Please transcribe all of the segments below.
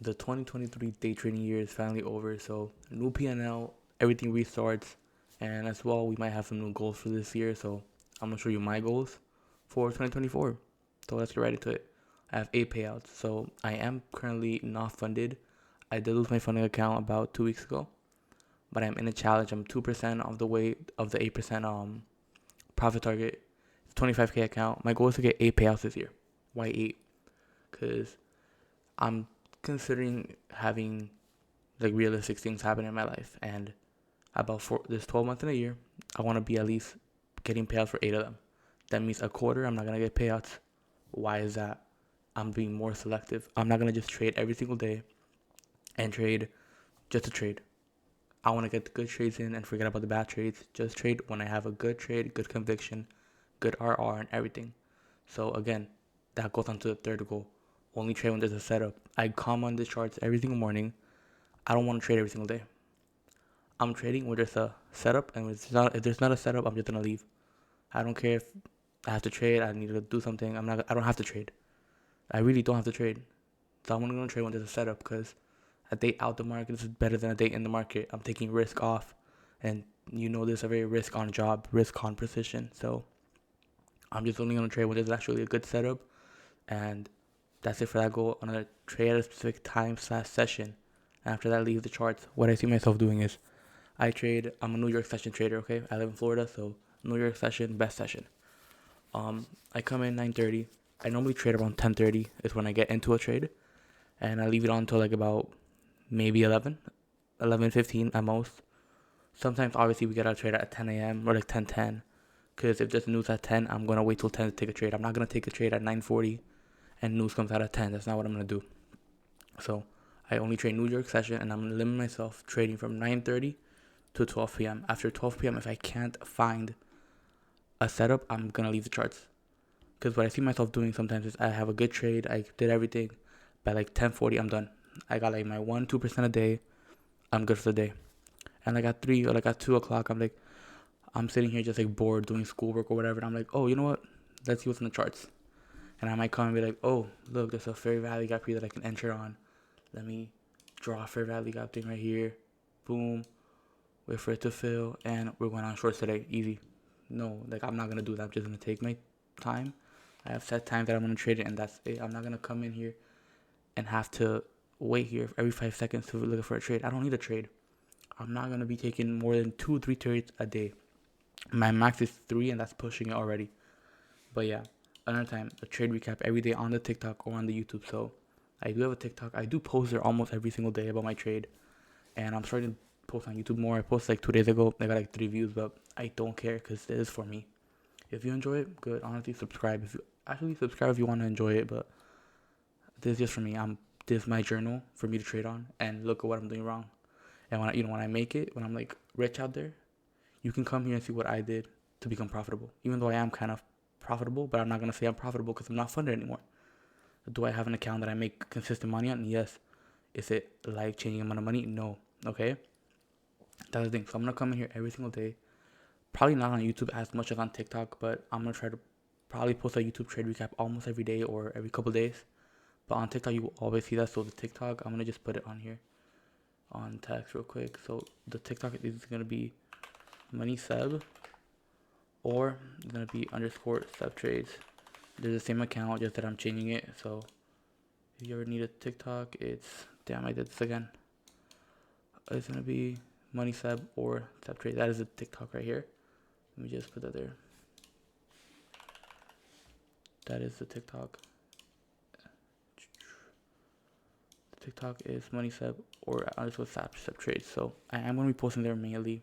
the 2023 day trading year is finally over. So new PNL, everything restarts, and as well we might have some new goals for this year. So I'm gonna show you my goals for 2024. So let's get right into it. I have 8 payouts. So I am currently not funded. I did lose my funding account about 2 weeks ago, but I'm in a challenge. I'm 2% of the way of the 8% profit target. 25K account. My goal is to get 8 payouts this year. Why 8? Because I'm considering having like realistic things happen in my life, and about this 12 months in a year, I want to be at least getting payouts for 8 of them. That means a quarter I'm not gonna get payouts. Why is that? I'm being more selective. I'm not gonna just trade every single day and trade just to trade. I want to get the good trades in and forget about the bad trades. Just trade when I have a good trade, good conviction, good RR, and everything. So again, that goes on to the third goal. Only trade when there's a setup. I come on the charts every single morning. I don't want to trade every single day. I'm trading when there's a setup, and if there's not a setup, I'm just gonna leave. I don't care if I have to trade. I need to do something. I don't have to trade. I really don't have to trade. So I'm only gonna trade when there's a setup because a day out the market is better than a day in the market. I'm taking risk off, and you know this is a very risk on job, risk on position. So I'm just only gonna trade when there's actually a good setup, and that's it for that goal. I'm gonna trade at a specific time/session. After that, leave the charts. What I see myself doing is I trade. I'm a New York session trader. Okay, I live in Florida, so New York session, best session. I come in 9:30. I normally trade around 10:30 is when I get into a trade, and I leave it on until like about maybe 11, 11:15 at most. Sometimes obviously we get our trade at 10 a.m. or like 10:10. Because if there's news at 10, I'm gonna wait till 10 to take a trade. I'm not gonna take a trade at 9:40 and news comes out at 10. That's not what I'm gonna do. So I only trade New York session, and I'm gonna limit myself trading from 9:30 to 12 p.m. After 12 p.m., if I can't find a setup, I'm gonna leave the charts. Because what I see myself doing sometimes is I have a good trade, I did everything. By like 10:40, I'm done. I got like my 1-2% a day. I'm good for the day. And like at 3 or like at 2 o'clock, I'm sitting here just like bored doing schoolwork or whatever. And I'm like, oh, you know what? Let's see what's in the charts. And I might come and be like, oh, look, there's a fair value gap here that I can enter on. Let me draw a fair value gap thing right here. Boom. Wait for it to fill. And we're going on shorts today. Easy. No, like I'm not going to do that. I'm just going to take my time. I have set time that I'm going to trade it, and that's it. I'm not going to come in here and have to wait here every 5 seconds to look for a trade. I don't need a trade. I'm not going to be taking more than 2 or 3 trades a day. My max is 3, and that's pushing it already. But yeah, another time, a trade recap every day on the TikTok or on the YouTube. So I do have a TikTok. I do post there almost every single day about my trade. And I'm starting to post on YouTube more. I posted like 2 days ago. I got like 3 views, but I don't care because it is for me. If you enjoy it, good. Honestly, subscribe. If you actually subscribe if you want to enjoy it, but this is just for me. This is my journal for me to trade on and look at what I'm doing wrong. And when I make it, when I'm like rich out there, you can come here and see what I did to become profitable. Even though I am kind of profitable, but I'm not gonna say I'm profitable because I'm not funded anymore. Do I have an account that I make consistent money on? Yes. Is it life changing amount of money? No. Okay. That's the thing. So I'm gonna come in here every single day. Probably not on YouTube as much as on TikTok, but I'm gonna try to probably post a YouTube trade recap almost every day or every couple days. But on TikTok, you will always see that. So the TikTok, I'm gonna just put it on here on text real quick. So the TikTok is gonna be money sub, or it's gonna be underscore sub trades. There's the same account, just that I'm changing it. So if you ever need a TikTok, it's damn, I did this again. It's gonna be money sub or sub trade. That is a TikTok right here. Let me just put that there. That is the TikTok. The TikTok is money sub or underscore sub trade. So I am gonna be posting there mainly,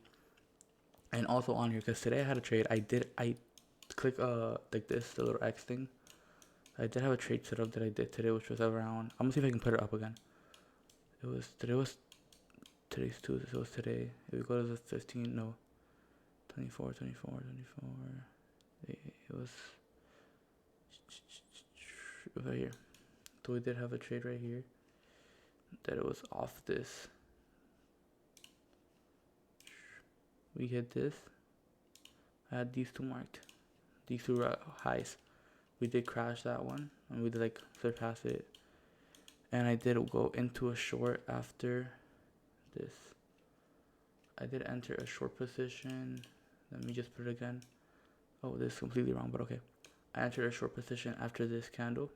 and also on here because today I had a trade. I click like this, the little X thing. I did have a trade setup that I did today, which was around. I'm gonna see if I can put it up again. Today's Tuesday, so it's today. If we go to the 15, no, 24. It was right here. So we did have a trade right here that it was off this. We hit this. I had these two marked, these two highs. We did crash that one, and we did like surpass it. And I did go into a short after this. I did enter a short position. Let me just put it again. Oh, this is completely wrong, but okay. I entered a short position after this candle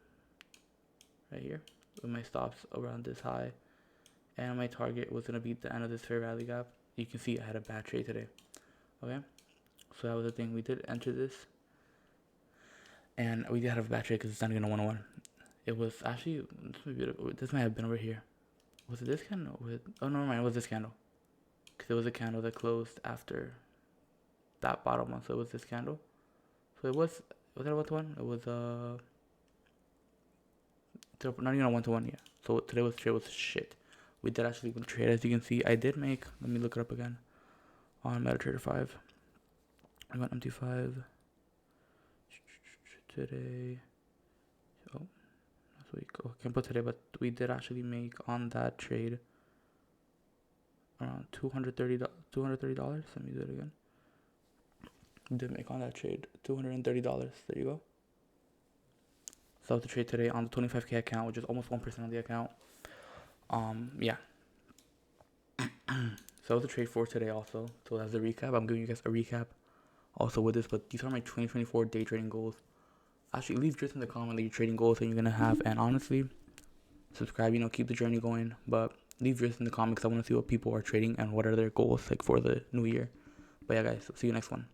right here with my stops around this high, and my target was going to beat the end of this fair value gap. You can see I had a bad trade today. Okay, so that was the thing. We did enter this, and we did have a bad trade because it's not even a 101. It was actually, this might have been over here. Was it this candle? Oh, no, never mind. It was this candle. Because it was a candle that closed after that bottom one. So it was this candle. So it was that a 1-to-1? It was not even a 1-to-1 yet. So today was trade was shit. We did actually win trade, as you can see. I did make, let me look it up again, on MetaTrader 5. I got MT5 today. Oh, last week. Oh, I can't put today, but we did actually make on that trade around $230. Let me do it again. We did make on that trade $230. There you go. So that was the trade today on the 25K account, which is almost 1% of the account. Yeah. So that was the trade for today also. So that's the recap. I'm giving you guys a recap also with this, but these are my 2024 day trading goals. Actually, leave just in the comment your trading goals that you're gonna have, and honestly, subscribe. Keep the journey going. But leave just in the comments. I want to see what people are trading and what are their goals like for the new year. But yeah, guys, see you next one.